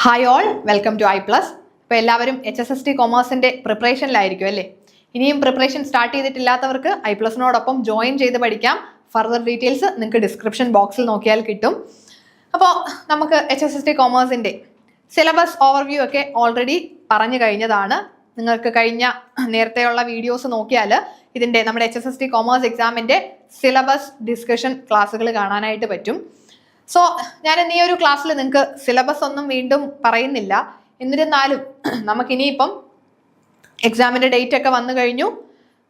Hi all, welcome to I plus. ഇപ്പോൾ എല്ലാവരും HSST കൊമേഴ്സിൻ്റെ പ്രിപ്പറേഷനിലായിരിക്കും അല്ലേ? ഇനിയും പ്രിപ്പറേഷൻ സ്റ്റാർട്ട് ചെയ്തിട്ടില്ലാത്തവർക്ക് ഐ പ്ലസിനോടൊപ്പം ജോയിൻ ചെയ്ത് പഠിക്കാം. ഫർദർ ഡീറ്റെയിൽസ് നിങ്ങൾക്ക് ഡിസ്ക്രിപ്ഷൻ ബോക്സിൽ നോക്കിയാൽ കിട്ടും. അപ്പോൾ നമുക്ക് HSST കൊമേഴ്സിൻ്റെ സിലബസ് ഓവർവ്യൂ ഒക്കെ ഓൾറെഡി പറഞ്ഞു കഴിഞ്ഞതാണ്. നിങ്ങൾക്ക് കഴിഞ്ഞ നേരത്തെയുള്ള വീഡിയോസ് നോക്കിയാൽ ഇതിൻ്റെ നമ്മുടെ HSST കൊമേഴ്സ് എക്സാമിൻ്റെ സിലബസ് ഡിസ്കഷൻ ക്ലാസ്സുകൾ കാണാനായിട്ട് പറ്റും. സോ ഞാൻ ഇന്ന് ഈ ഒരു ക്ലാസ്സിൽ നിങ്ങൾക്ക് സിലബസ് ഒന്നും വീണ്ടും പറയുന്നില്ല. എന്നിരുന്നാലും നമുക്കിനിയിപ്പം എക്സാമിൻ്റെ ഡേറ്റ് ഒക്കെ വന്നു കഴിഞ്ഞു.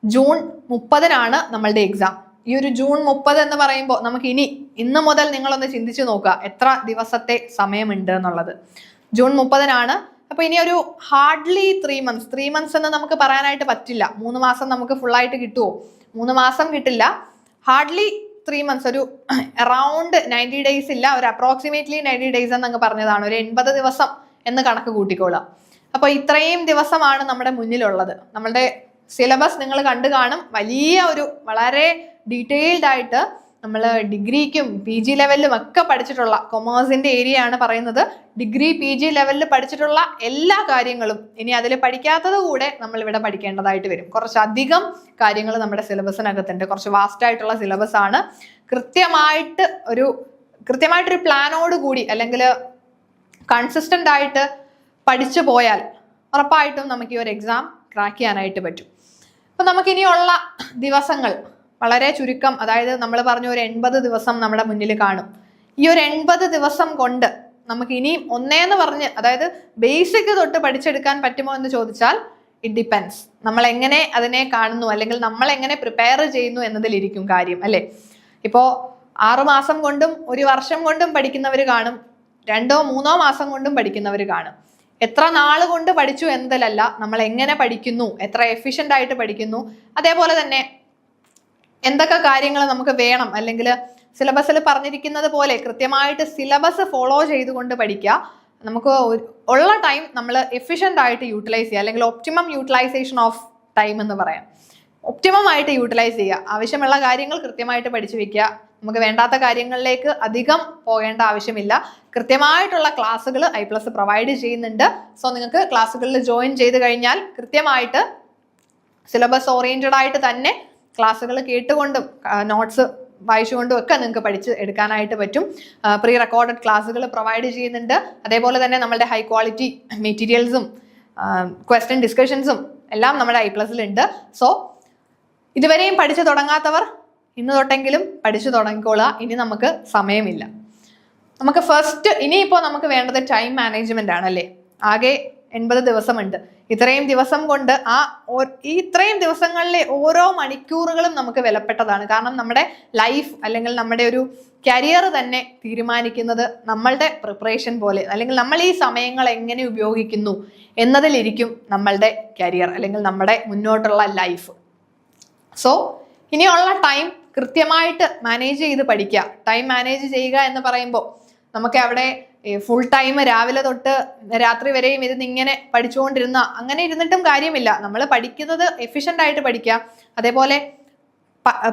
ജൂൺ 30-നാണ് നമ്മളുടെ എക്സാം. ഈ ഒരു ജൂൺ 30 എന്ന് പറയുമ്പോൾ നമുക്കിനി ഇന്ന് മുതൽ നിങ്ങളൊന്ന് ചിന്തിച്ചു നോക്കുക എത്ര ദിവസത്തെ സമയമുണ്ട് എന്നുള്ളത്. ജൂൺ 30-നാണ്. അപ്പോൾ ഇനി ഒരു ഹാർഡ്ലി 3 മന്ത്സ് എന്ന് നമുക്ക് പറയാനായിട്ട് പറ്റില്ല. 3 മാസം നമുക്ക് ഫുള്ളായിട്ട് കിട്ടുമോ? 3 മാസം കിട്ടില്ല. ഹാർഡ്ലി 3 മന്ത്സ്, ഒരു അറൗണ്ട് 90 ഡേയ്സ് ഇല്ല, ഒരു അപ്രോക്സിമേറ്റ്ലി 90 ഡേയ്സ് എന്നങ്ങ് പറഞ്ഞതാണ്. ഒരു 80 ദിവസം എന്ന് കണക്ക് കൂട്ടിക്കോളാം. അപ്പോൾ ഇത്രയും ദിവസമാണ് നമ്മുടെ മുന്നിലുള്ളത്. നമ്മളുടെ സിലബസ് നിങ്ങൾ കണ്ടു കാണും. വലിയ ഒരു വളരെ ഡീറ്റെയിൽഡ് ആയിട്ട് നമ്മൾ ഡിഗ്രിക്കും PG ലെവലിലും ഒക്കെ പഠിച്ചിട്ടുള്ള കൊമേഴ്സിന്റെ ഏരിയ ആണ് പറയുന്നത്. ഡിഗ്രി PG ലെവലിൽ പഠിച്ചിട്ടുള്ള എല്ലാ കാര്യങ്ങളും ഇനി അതിൽ പഠിക്കാത്തത് കൂടെ നമ്മൾ ഇവിടെ പഠിക്കേണ്ടതായിട്ട് വരും. കുറച്ചധികം കാര്യങ്ങൾ നമ്മുടെ സിലബസിനകത്തുണ്ട്. കുറച്ച് വാസ്റ്റ് ആയിട്ടുള്ള സിലബസ് ആണ്. കൃത്യമായിട്ടൊരു പ്ലാനോട് കൂടി അല്ലെങ്കിൽ കൺസിസ്റ്റന്റ് ആയിട്ട് പഠിച്ചു പോയാൽ ഉറപ്പായിട്ടും നമുക്ക് ഈ ഒരു എക്സാം ക്രാക്ക് ചെയ്യാനായിട്ട് പറ്റും. അപ്പൊ നമുക്കിനിയുള്ള ദിവസങ്ങൾ വളരെ ചുരുക്കം, അതായത് നമ്മൾ പറഞ്ഞ ഒരു 80 ദിവസം നമ്മുടെ മുന്നിൽ കാണും. ഈ ഒരു 80 ദിവസം കൊണ്ട് നമുക്ക് ഇനിയും ഒന്നേന്ന് പറഞ്ഞ്, അതായത് ബേസിക് തൊട്ട് പഠിച്ചെടുക്കാൻ പറ്റുമോ എന്ന് ചോദിച്ചാൽ ഇറ്റ് ഡിപ്പെൻസ്. നമ്മൾ എങ്ങനെ അതിനെ കാണുന്നു അല്ലെങ്കിൽ നമ്മൾ എങ്ങനെ പ്രിപ്പയർ ചെയ്യുന്നു എന്നതിലിരിക്കും കാര്യം അല്ലേ. ഇപ്പോൾ 6 മാസം കൊണ്ടും 1 വർഷം കൊണ്ടും പഠിക്കുന്നവർ കാണും, 2-3 മാസം കൊണ്ടും പഠിക്കുന്നവർ കാണും. എത്ര നാൾ കൊണ്ട് പഠിച്ചു എന്നതിലല്ല, നമ്മൾ എങ്ങനെ പഠിക്കുന്നു, എത്ര എഫിഷ്യൻ്റ് ആയിട്ട് പഠിക്കുന്നു, അതേപോലെ തന്നെ എന്തൊക്കെ കാര്യങ്ങൾ നമുക്ക് വേണം, അല്ലെങ്കിൽ സിലബസിൽ പറഞ്ഞിരിക്കുന്നത് പോലെ കൃത്യമായിട്ട് സിലബസ് ഫോളോ ചെയ്തുകൊണ്ട് പഠിക്കുക. നമുക്ക് ഉള്ള ടൈം നമ്മൾ എഫിഷ്യൻ്റ് ആയിട്ട് യൂട്ടിലൈസ് ചെയ്യുക, അല്ലെങ്കിൽ ഒപ്റ്റിമം യൂട്ടിലൈസേഷൻ ഓഫ് ടൈം എന്ന് പറയാം. ഒപ്റ്റിമം ആയിട്ട് യൂട്ടിലൈസ് ചെയ്യുക. ആവശ്യമുള്ള കാര്യങ്ങൾ കൃത്യമായിട്ട് പഠിച്ചു വെക്കുക. നമുക്ക് വേണ്ടാത്ത കാര്യങ്ങളിലേക്ക് അധികം പോകേണ്ട ആവശ്യമില്ല. കൃത്യമായിട്ടുള്ള ക്ലാസ്സുകൾ ഐ പ്ലസ് പ്രൊവൈഡ് ചെയ്യുന്നുണ്ട്. സോ നിങ്ങൾക്ക് ക്ലാസ്സുകളിൽ ജോയിൻ ചെയ്ത് കഴിഞ്ഞാൽ കൃത്യമായിട്ട് സിലബസ് ഓറിയന്റഡ് ആയിട്ട് തന്നെ ക്ലാസ്സുകൾ കേട്ടുകൊണ്ടും നോട്ട്സ് വായിച്ചുകൊണ്ടും ഒക്കെ നിങ്ങൾക്ക് പഠിച്ച് എടുക്കാനായിട്ട് പറ്റും. പ്രീ റെക്കോർഡഡ് ക്ലാസ്സുകൾ പ്രൊവൈഡ് ചെയ്യുന്നുണ്ട്. അതേപോലെ തന്നെ നമ്മുടെ ഹൈ ക്വാളിറ്റി മെറ്റീരിയൽസും ക്വസ്റ്റ്യൻ ഡിസ്കഷൻസും എല്ലാം നമ്മുടെ ഐ പ്ലസിലുണ്ട്. സോ ഇതുവരെയും പഠിച്ചു തുടങ്ങാത്തവർ ഇന്ന് തൊട്ടെങ്കിലും പഠിച്ചു തുടങ്ങിക്കോളുക. ഇനി നമുക്ക് സമയമില്ല. നമുക്ക് ഫസ്റ്റ് ഇനിയിപ്പോൾ നമുക്ക് വേണ്ടത് ടൈം മാനേജ്മെന്റ് ആണല്ലേ. ആകെ 80 ദിവസമുണ്ട്. ഇത്രയും ദിവസം കൊണ്ട് ഇത്രയും ദിവസങ്ങളിലെ ഓരോ മണിക്കൂറുകളും നമുക്ക് വിലപ്പെട്ടതാണ്. കാരണം നമ്മുടെ ലൈഫ് അല്ലെങ്കിൽ നമ്മുടെ ഒരു കരിയർ തന്നെ തീരുമാനിക്കുന്നത് നമ്മളുടെ പ്രിപ്പറേഷൻ പോലെ, അല്ലെങ്കിൽ നമ്മൾ ഈ സമയങ്ങൾ എങ്ങനെ ഉപയോഗിക്കുന്നു എന്നതിലിരിക്കും നമ്മളുടെ കരിയർ അല്ലെങ്കിൽ നമ്മുടെ മുന്നോട്ടുള്ള ലൈഫ്. സോ ഇനിയുള്ള ടൈം കൃത്യമായിട്ട് മാനേജ് ചെയ്ത് പഠിക്കുക. ടൈം മാനേജ് ചെയ്യുക എന്ന് പറയുമ്പോൾ നമുക്ക് അവിടെ ഫുൾ ടൈം രാവിലെ തൊട്ട് രാത്രി വരെയും ഇരുന്ന് ഇങ്ങനെ പഠിച്ചുകൊണ്ടിരുന്ന അങ്ങനെ ഇരുന്നിട്ടും കാര്യമില്ല. നമ്മൾ പഠിക്കുന്നത് എഫിഷ്യൻ്റ് ആയിട്ട് പഠിക്കുക. അതേപോലെ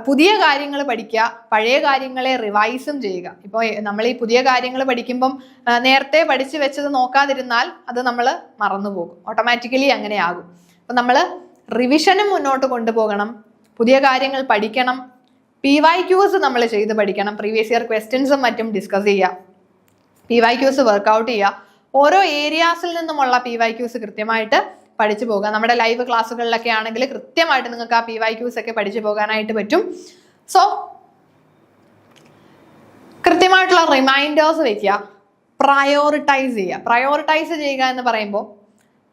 പുതിയ കാര്യങ്ങൾ പഠിക്കുക, പഴയ കാര്യങ്ങളെ റിവൈസും ചെയ്യുക. ഇപ്പോൾ നമ്മൾ ഈ പുതിയ കാര്യങ്ങൾ പഠിക്കുമ്പം നേരത്തെ പഠിച്ചു വെച്ചത് നോക്കാതിരുന്നാൽ അത് നമ്മൾ മറന്നുപോകും. ഓട്ടോമാറ്റിക്കലി അങ്ങനെ ആകും. അപ്പം നമ്മൾ റിവിഷനും മുന്നോട്ട് കൊണ്ടുപോകണം. പുതിയ കാര്യങ്ങൾ പഠിക്കണം. PYQs നമ്മൾ ചെയ്ത് പഠിക്കണം. പ്രീവിയസ് ഇയർ ക്വസ്റ്റ്യൻസും മറ്റും ഡിസ്കസ് ചെയ്യുക. PYQs വർക്ക്ഔട്ട് ചെയ്യുക. ഓരോ ഏരിയാസിൽ നിന്നുമുള്ള PYQs കൃത്യമായിട്ട് പഠിച്ചു പോകുക. നമ്മുടെ ലൈവ് ക്ലാസ്സുകളിലൊക്കെ ആണെങ്കിൽ കൃത്യമായിട്ട് നിങ്ങൾക്ക് ആ PYQs ഒക്കെ പഠിച്ചു പോകാനായിട്ട് പറ്റും. സോ കൃത്യമായിട്ടുള്ള റിമൈൻഡേഴ്സ് വെക്കുക. പ്രയോറിറ്റൈസ് ചെയ്യുക. പ്രയോറിറ്റൈസ് ചെയ്യുക എന്ന് പറയുമ്പോൾ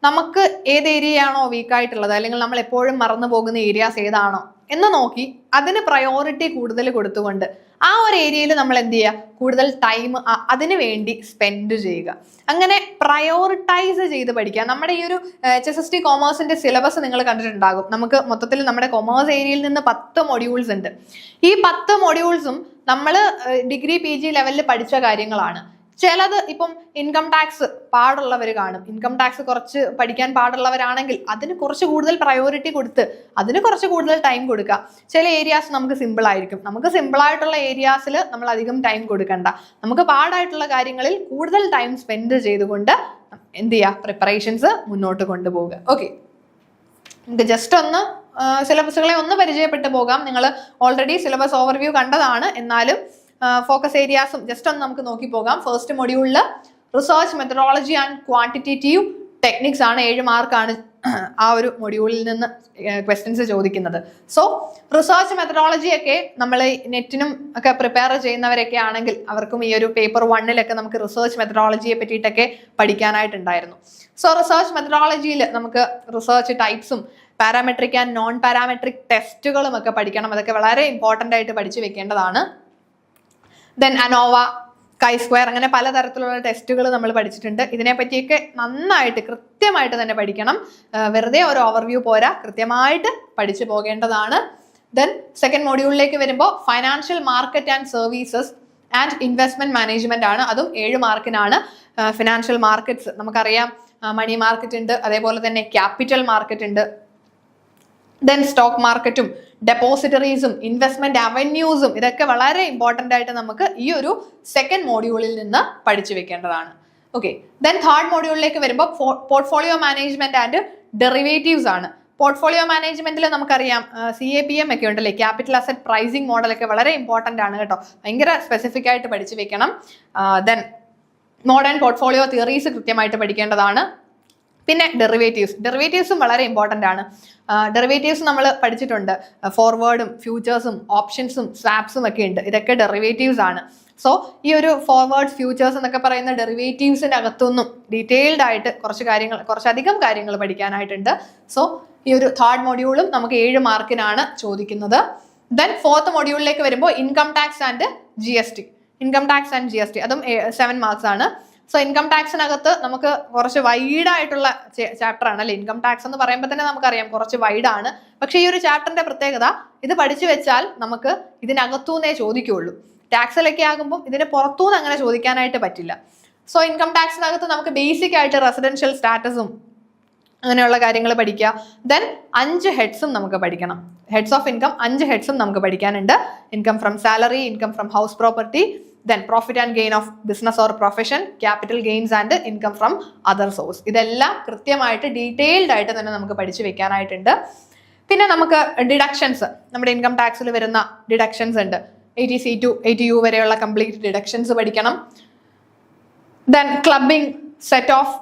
നമുക്ക് ഏത് ഏരിയയാണോ വീക്കായിട്ടുള്ളത്, അല്ലെങ്കിൽ നമ്മൾ എപ്പോഴും മറന്നു പോകുന്ന ഏരിയാസ് ഏതാണോ എന്ന് നോക്കി അതിന് പ്രയോറിറ്റി കൂടുതൽ കൊടുത്തുകൊണ്ട് ആ ഒരു ഏരിയയിൽ നമ്മൾ എന്ത് ചെയ്യുക, കൂടുതൽ ടൈം അതിന് വേണ്ടി സ്പെൻഡ് ചെയ്യുക. അങ്ങനെ പ്രയോറിറ്റൈസ് ചെയ്ത് പഠിക്കുക. നമ്മുടെ ഈ ഒരു HSST കൊമേഴ്സിന്റെ സിലബസ് നിങ്ങൾ കണ്ടിട്ടുണ്ടാകും. നമുക്ക് മൊത്തത്തിൽ നമ്മുടെ കൊമേഴ്സ് ഏരിയയിൽ നിന്ന് 10 മൊഡ്യൂൾസ് ഉണ്ട്. ഈ 10 മൊഡ്യൂൾസും നമ്മൾ ഡിഗ്രി PG ലെവലിൽ പഠിച്ച കാര്യങ്ങളാണ്. ചിലത് ഇപ്പം ഇൻകം ടാക്സ് പാടുള്ളവർ കാണും. ഇൻകം ടാക്സ് കുറച്ച് പഠിക്കാൻ പാടുള്ളവരാണെങ്കിൽ അതിന് കുറച്ച് കൂടുതൽ പ്രയോറിറ്റി കൊടുത്ത് അതിന് കുറച്ച് കൂടുതൽ ടൈം കൊടുക്കുക. ചില ഏരിയാസ് നമുക്ക് സിമ്പിൾ ആയിരിക്കും. നമുക്ക് സിമ്പിൾ ആയിട്ടുള്ള ഏരിയാസിൽ നമ്മൾ അധികം ടൈം കൊടുക്കണ്ട. നമുക്ക് പാടായിട്ടുള്ള കാര്യങ്ങളിൽ കൂടുതൽ ടൈം സ്പെൻഡ് ചെയ്തുകൊണ്ട് എന്ത് ചെയ്യുക, പ്രിപ്പറേഷൻസ് മുന്നോട്ട് കൊണ്ടുപോകുക. ഓക്കെ, നമുക്ക് ജസ്റ്റ് ഒന്ന് സിലബസുകളെ ഒന്ന് പരിചയപ്പെട്ടു പോകാം. നിങ്ങൾ ഓൾറെഡി സിലബസ് ഓവർവ്യൂ കണ്ടതാണ്, എന്നാലും ഫോക്കസ് ഏരിയാസും ജസ്റ്റ് ഒന്ന് നമുക്ക് നോക്കി പോകാം. ഫസ്റ്റ് മൊഡ്യൂളിൽ research methodology and quantitative techniques ആണ്, 7 മാർക്കാണ് ആ ഒരു മൊഡ്യൂളിൽ നിന്ന് ക്വസ്റ്റ്യൻസ് ചോദിക്കുന്നത്. സോ റിസർച്ച് മെത്തഡോളജി ഒക്കെ നമ്മൾ നെറ്റിനും ഒക്കെ പ്രിപ്പയർ ചെയ്യുന്നവരൊക്കെ ആണെങ്കിൽ അവർക്കും ഈ ഒരു പേപ്പർ 1-ലൊക്കെ നമുക്ക് റിസർച്ച് മെത്തഡോളജിയെ പറ്റിയിട്ടൊക്കെ പഠിക്കാനായിട്ടുണ്ടായിരുന്നു. സോ റിസർച്ച് മെത്തഡോളജിയിൽ നമുക്ക് റിസർച്ച് ടൈപ്സും പാരാമെട്രിക് ആൻഡ് നോൺ പാരാമെട്രിക് ടെസ്റ്റുകളും ഒക്കെ പഠിക്കണം. അതൊക്കെ വളരെ ഇമ്പോർട്ടൻ്റ് ആയിട്ട് പഠിച്ചു വെക്കേണ്ടതാണ്. ദെൻ അനോവ, കൈ-സ്ക്വയർ, അങ്ങനെ പലതരത്തിലുള്ള ടെസ്റ്റുകൾ നമ്മൾ പഠിച്ചിട്ടുണ്ട്. ഇതിനെപ്പറ്റിയൊക്കെ നന്നായിട്ട് കൃത്യമായിട്ട് തന്നെ പഠിക്കണം. വെറുതെ ഒരു ഓവർവ്യൂ പോരാ, കൃത്യമായിട്ട് പഠിച്ചു പോകേണ്ടതാണ്. ദെൻ സെക്കൻഡ് മോഡ്യൂളിലേക്ക് വരുമ്പോൾ financial market and services and investment management ആണ്. അതും 7 മാർക്കിനാണ്. ഫിനാൻഷ്യൽ മാർക്കറ്റ്സ് നമുക്കറിയാം, മണി മാർക്കറ്റ് ഉണ്ട്, അതേപോലെ തന്നെ ക്യാപിറ്റൽ മാർക്കറ്റ് ഉണ്ട്. ദെൻ സ്റ്റോക്ക് മാർക്കറ്റും ഡെപ്പോസിറ്ററീസും ഇൻവെസ്റ്റ്മെന്റ് അവന്യൂസും ഇതൊക്കെ വളരെ ഇമ്പോർട്ടൻ്റ് ആയിട്ട് നമുക്ക് ഈ ഒരു സെക്കൻഡ് മോഡ്യൂളിൽ നിന്ന് പഠിച്ചു വെക്കേണ്ടതാണ്. ഓക്കെ, ദെൻ തേർഡ് മോഡ്യൂളിലേക്ക് വരുമ്പോൾ പോർട്ട്ഫോളിയോ മാനേജ്മെന്റ് ആൻഡ് ഡെറിവേറ്റീവ്സ് ആണ്. പോർട്ട്ഫോളിയോ മാനേജ്മെന്റിൽ നമുക്കറിയാം CAPM ഒക്കെ ഉണ്ടല്ലേ, ക്യാപിറ്റൽ അസറ്റ് പ്രൈസിങ് മോഡലൊക്കെ വളരെ ഇമ്പോർട്ടൻ്റ് ആണ് കേട്ടോ, ഭയങ്കര സ്പെസിഫിക് ആയിട്ട് പഠിച്ചു വെക്കണം. ദെൻ മോഡേൺ പോർട്ട്ഫോളിയോ തിയറീസ് കൃത്യമായിട്ട് പഠിക്കേണ്ടതാണ്. പിന്നെ ഡെറിവേറ്റീവ്സും വളരെ ഇമ്പോർട്ടൻ്റ് ആണ്. ഡെറിവേറ്റീവ്സ് നമ്മൾ പഠിച്ചിട്ടുണ്ട്, ഫോർവേഡും ഫ്യൂച്ചേഴ്സും ഓപ്ഷൻസും സ്വാപ്സും ഒക്കെ ഉണ്ട്, ഇതൊക്കെ ഡെറിവേറ്റീവ്സ് ആണ്. സോ ഈ ഒരു ഫോർവേഡ് ഫ്യൂച്ചേഴ്സ് എന്നൊക്കെ പറയുന്ന ഡെറിവേറ്റീവ്സിൻ്റെ അകത്തൊന്നും ഡീറ്റെയിൽഡ് ആയിട്ട് കുറച്ചധികം കാര്യങ്ങൾ പഠിക്കാനായിട്ടുണ്ട്. സോ ഈ ഒരു തേർഡ് മൊഡ്യൂളും നമുക്ക് 7 മാർക്കിനാണ് ചോദിക്കുന്നത്. ദെൻ ഫോർത്ത് മൊഡ്യൂളിലേക്ക് വരുമ്പോൾ ഇൻകം ടാക്സ് ആൻഡ് GST, അതും 7 മാർക്സ് ആണ്. സോ ഇൻകം ടാക്സിനകത്ത് നമുക്ക് കുറച്ച് വൈഡായിട്ടുള്ള ചാപ്റ്റർ ആണ് അല്ലെ. ഇൻകം ടാക്സ് എന്ന് പറയുമ്പോൾ തന്നെ നമുക്കറിയാം കുറച്ച് വൈഡാണ്. പക്ഷേ ഈ ഒരു ചാപ്റ്ററിന്റെ പ്രത്യേകത, ഇത് പഠിച്ചു വെച്ചാൽ നമുക്ക് ഇതിനകത്തുനിന്നേ ചോദിക്കുകയുള്ളൂ. ടാക്സിലൊക്കെ ആകുമ്പോൾ ഇതിന് പുറത്തുനിന്ന് അങ്ങനെ ചോദിക്കാനായിട്ട് പറ്റില്ല. സോ ഇൻകം ടാക്സിനകത്ത് നമുക്ക് ബേസിക് ആയിട്ട് റെസിഡൻഷ്യൽ സ്റ്റാറ്റസും അങ്ങനെയുള്ള കാര്യങ്ങൾ പഠിക്കുക. ദെൻ 5 ഹെഡ്സും നമുക്ക് പഠിക്കണം. ഹെഡ്സ് ഓഫ് ഇൻകം 5 ഹെഡ്സും നമുക്ക് പഠിക്കാനുണ്ട്. Income from salary, income from house property, then profit and gain of business or profession, capital gains and income from other source. ഇതെല്ലാം കൃത്യമായിട്ട് ഡീറ്റെയിൽഡ് ആയിട്ട് തന്നെ നമുക്ക് പഠിച്ചു വെക്കാനായിട്ടുണ്ട്. പിന്നെ നമുക്ക് ഡിഡക്ഷൻസ്, നമ്മുടെ ഇൻകം ടാക്സിൽ വരുന്ന ഡിഡക്ഷൻസ് ഉണ്ട്. 80C to 80U വരെയുള്ള കംപ്ലീറ്റ് ഡിഡക്ഷൻസ് പഠിക്കണം. Then clubbing, set off,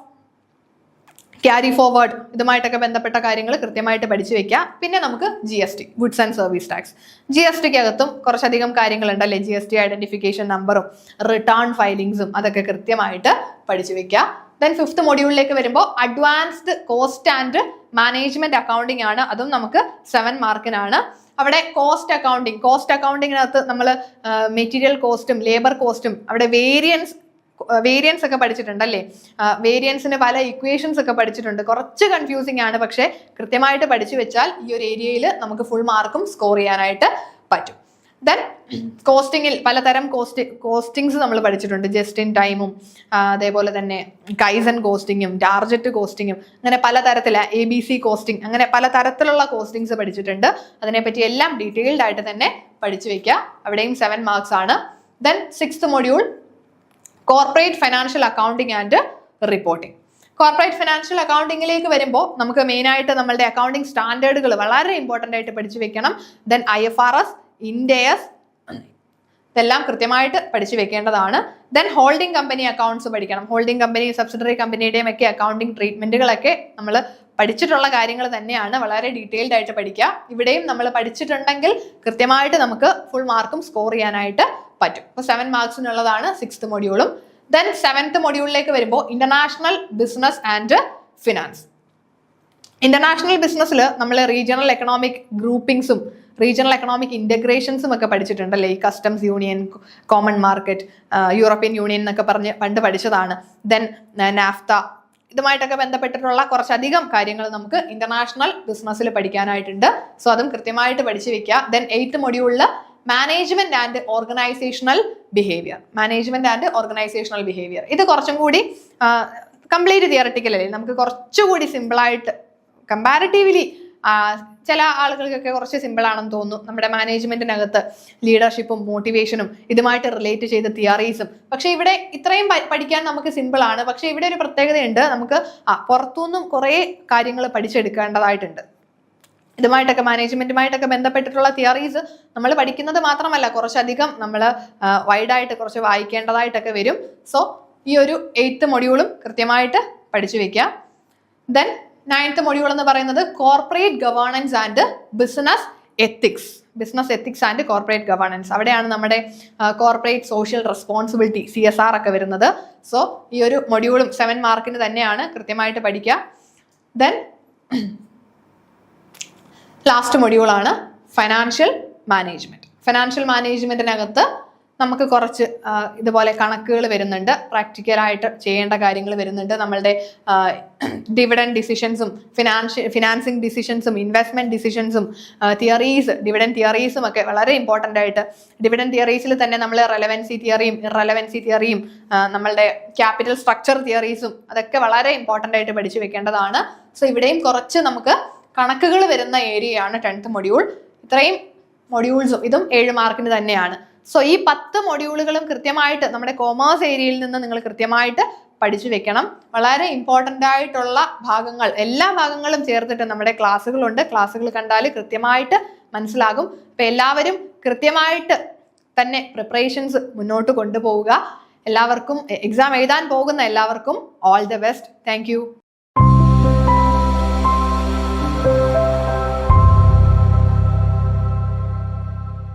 carry forward, ഇതുമായിട്ടൊക്കെ ബന്ധപ്പെട്ട കാര്യങ്ങൾ കൃത്യമായിട്ട് പഠിച്ചു വെക്കുക. പിന്നെ നമുക്ക് GST, goods and service tax. GSTക്ക് അകത്തും കുറച്ചധികം കാര്യങ്ങളുണ്ട് അല്ലേ. GST ഐഡന്റിഫിക്കേഷൻ നമ്പറും റിട്ടേൺ ഫയലിംഗ്സും അതൊക്കെ കൃത്യമായിട്ട് പഠിച്ചു വെക്കുക. ദെൻ ഫിഫ്ത്ത് മൊഡ്യൂളിലേക്ക് വരുമ്പോൾ advanced cost and management accounting ആണ്. അതും നമുക്ക് 7 മാർക്കിനാണ്. അവിടെ കോസ്റ്റ് അക്കൗണ്ടിങ്ങിനകത്ത് നമ്മൾ മെറ്റീരിയൽ കോസ്റ്റും ലേബർ കോസ്റ്റും അവിടെ വേരിയൻസ് ഒക്കെ പഠിച്ചിട്ടുണ്ട് അല്ലേ. വേരിയൻസിന് പല ഇക്വേഷൻസ് ഒക്കെ പഠിച്ചിട്ടുണ്ട്. കുറച്ച് കൺഫ്യൂസിങ് ആണ്, പക്ഷേ കൃത്യമായിട്ട് പഠിച്ചു വെച്ചാൽ ഈ ഒരു ഏരിയയിൽ നമുക്ക് ഫുൾ മാർക്കും സ്കോർ ചെയ്യാനായിട്ട് പറ്റും. ദെൻ കോസ്റ്റിങ്ങിൽ പലതരം കോസ്റ്റിങ്സ് നമ്മൾ പഠിച്ചിട്ടുണ്ട്. ജസ്റ്റ് ഇൻ ടൈമും അതേപോലെ തന്നെ കൈസൺ കോസ്റ്റിങ്ങും ടാർജറ്റ് കോസ്റ്റിങ്ങും അങ്ങനെ പലതരത്തില ABC കോസ്റ്റിംഗ്, അങ്ങനെ പലതരത്തിലുള്ള കോസ്റ്റിങ്സ് പഠിച്ചിട്ടുണ്ട്. അതിനെപ്പറ്റി എല്ലാം ഡീറ്റെയിൽഡ് ആയിട്ട് തന്നെ പഠിച്ചു വെക്കുക. അവിടെയും 7 മാർക്സ് ആണ്. Then 6th module corporate financial accounting and reporting. Corporate financial അക്കൗണ്ടിങ്ങിലേക്ക് വരുമ്പോൾ നമുക്ക് മെയിനായിട്ട് നമ്മളുടെ അക്കൗണ്ടിങ് സ്റ്റാൻഡേർഡുകൾ വളരെ ഇമ്പോർട്ടൻ്റ് ആയിട്ട് പഠിച്ചു വെക്കണം. ദെൻ IFRS, ഇൻഡേയസ്, ഇതെല്ലാം കൃത്യമായിട്ട് പഠിച്ചു വെക്കേണ്ടതാണ്. ദെൻ ഹോൾഡിംഗ് കമ്പനി അക്കൗണ്ട്സ് പഠിക്കണം. ഹോൾഡിംഗ് കമ്പനി, സബ്സിഡറി കമ്പനിയുടെയും ഒക്കെ അക്കൗണ്ടിങ് ട്രീറ്റ്മെന്റുകളൊക്കെ നമ്മൾ പഠിച്ചിട്ടുള്ള കാര്യങ്ങൾ തന്നെയാണ്. വളരെ ഡീറ്റെയിൽഡ് ആയിട്ട് പഠിക്കുക. ഇവിടെയും നമ്മൾ പഠിച്ചിട്ടുണ്ടെങ്കിൽ കൃത്യമായിട്ട് നമുക്ക് ഫുൾ മാർക്കും സ്കോർ ചെയ്യാനായിട്ട് പറ്റും. അപ്പോൾ 7 മാർക്സിനുള്ളതാണ് 6th മൊഡ്യൂളും. ദെൻ 7th മൊഡ്യൂളിലേക്ക് വരുമ്പോൾ international business and finance. International ബിസിനസ്സിൽ നമ്മൾ റീജിയണൽ എക്കണോമിക് ഗ്രൂപ്പിംഗ്സും റീജിയണൽ എക്കണോമിക് ഇന്റഗ്രേഷൻസും ഒക്കെ പഠിച്ചിട്ടുണ്ടല്ലേ. ഈ customs union, common market, European union എന്നൊക്കെ പറഞ്ഞ് പണ്ട് പഠിച്ചതാണ്. ദെൻ നാഫ്ത, ഇതുമായിട്ടൊക്കെ ബന്ധപ്പെട്ടിട്ടുള്ള കുറച്ചധികം കാര്യങ്ങൾ നമുക്ക് ഇന്റർനാഷണൽ ബിസിനസ്സിൽ പഠിക്കാനായിട്ടുണ്ട്. സോ അതും കൃത്യമായിട്ട് പഠിച്ചു വെക്കുക. ദെൻ 8th മൊഡ്യൂളിൽ മാനേജ്മെന്റ് ആൻഡ് ഓർഗനൈസേഷണൽ ബിഹേവിയർ. ഇത് കുറച്ചും കൂടി കംപ്ലീറ്റ് തിയറട്ടിക്കൽ അല്ലേ, നമുക്ക് കുറച്ചുകൂടി സിമ്പിളായിട്ട് കമ്പാരിറ്റീവ്ലി ചില ആളുകൾക്കൊക്കെ കുറച്ച് സിമ്പിൾ ആണെന്ന് തോന്നുന്നു. നമ്മുടെ മാനേജ്മെന്റിനകത്ത് ലീഡർഷിപ്പും മോട്ടിവേഷനും ഇതുമായിട്ട് റിലേറ്റ് ചെയ്ത തിയറീസും. പക്ഷെ ഇവിടെ ഇത്രയും പഠിക്കാൻ നമുക്ക് സിമ്പിൾ ആണ്. പക്ഷെ ഇവിടെ ഒരു പ്രത്യേകതയുണ്ട്, നമുക്ക് പുറത്തുനിന്നും കുറേ കാര്യങ്ങൾ പഠിച്ചെടുക്കേണ്ടതായിട്ടുണ്ട്. ഇതുമായിട്ടൊക്കെ മാനേജ്മെന്റുമായിട്ടൊക്കെ ബന്ധപ്പെട്ടിട്ടുള്ള തിയറീസ് നമ്മൾ പഠിക്കുന്നത് മാത്രമല്ല, കുറച്ചധികം നമ്മൾ വൈഡായിട്ട് കുറച്ച് വായിക്കേണ്ടതായിട്ടൊക്കെ വരും. സോ ഈ ഒരു 8th മൊഡ്യൂളും കൃത്യമായിട്ട് പഠിച്ചു വെക്കുക. ദെൻ 9th മൊഡ്യൂൾ എന്ന് പറയുന്നത് corporate governance and business ethics. Business ethics and corporate governance. അവിടെയാണ് നമ്മുടെ കോർപ്പറേറ്റ് സോഷ്യൽ റെസ്പോൺസിബിലിറ്റി CSR ഒക്കെ വരുന്നത്. സോ ഈ ഒരു മൊഡ്യൂളും 7 മാർക്കിന് തന്നെയാണ്, കൃത്യമായിട്ട് പഠിക്കുക. ദെൻ ലാസ്റ്റ് മൊഡ്യൂളാണ് ഫൈനാൻഷ്യൽ മാനേജ്മെന്റ്. ഫൈനാൻഷ്യൽ മാനേജ്മെന്റിനകത്ത് നമുക്ക് കുറച്ച് ഇതുപോലെ കണക്കുകൾ വരുന്നുണ്ട്, പ്രാക്ടിക്കലായിട്ട് ചെയ്യേണ്ട കാര്യങ്ങൾ വരുന്നുണ്ട്. നമ്മളുടെ ഡിവിഡൻഡ് ഡിസിഷൻസും ഫിനാൻസിങ് ഡിസിഷൻസും ഇൻവെസ്റ്റ്മെന്റ് ഡിസിഷൻസും തിയറീസ്, ഡിവിഡൻഡ് തിയറീസും ഒക്കെ വളരെ ഇമ്പോർട്ടൻ്റ് ആയിട്ട്. ഡിവിഡൻഡ് തിയറീസിൽ തന്നെ നമ്മൾ റെലവൻസി തിയറിയും ഇറലവൻസി തിയറിയും നമ്മളുടെ ക്യാപിറ്റൽ സ്ട്രക്ചർ തിയറീസും അതൊക്കെ വളരെ ഇമ്പോർട്ടൻ്റ് ആയിട്ട് പഠിച്ചു വെക്കേണ്ടതാണ്. സോ ഇവിടെയും കുറച്ച് നമുക്ക് കണക്കുകൾ വരുന്ന ഏരിയയാണ് 10th മൊഡ്യൂൾ. ഇത്രയും മൊഡ്യൂൾസും ഇതും 7 മാർക്കിന് തന്നെയാണ്. സോ ഈ 10 മൊഡ്യൂളുകളും കൃത്യമായിട്ട് നമ്മുടെ കോമേഴ്സ് ഏരിയയിൽ നിന്ന് നിങ്ങൾ കൃത്യമായിട്ട് പഠിച്ചു വെക്കണം. വളരെ ഇമ്പോർട്ടൻ്റ് ആയിട്ടുള്ള ഭാഗങ്ങൾ, എല്ലാ ഭാഗങ്ങളും ചേർത്തിട്ട് നമ്മുടെ ക്ലാസ്സുകളുണ്ട്. ക്ലാസ്സുകൾ കണ്ടാൽ കൃത്യമായിട്ട് മനസ്സിലാകും. അപ്പം എല്ലാവരും കൃത്യമായിട്ട് തന്നെ പ്രിപ്പറേഷൻസ് മുന്നോട്ട് കൊണ്ടുപോവുക. എല്ലാവർക്കും എക്സാം എഴുതാൻ പോകുന്ന എല്ലാവർക്കും ഓൾ ദ ബെസ്റ്റ്. താങ്ക്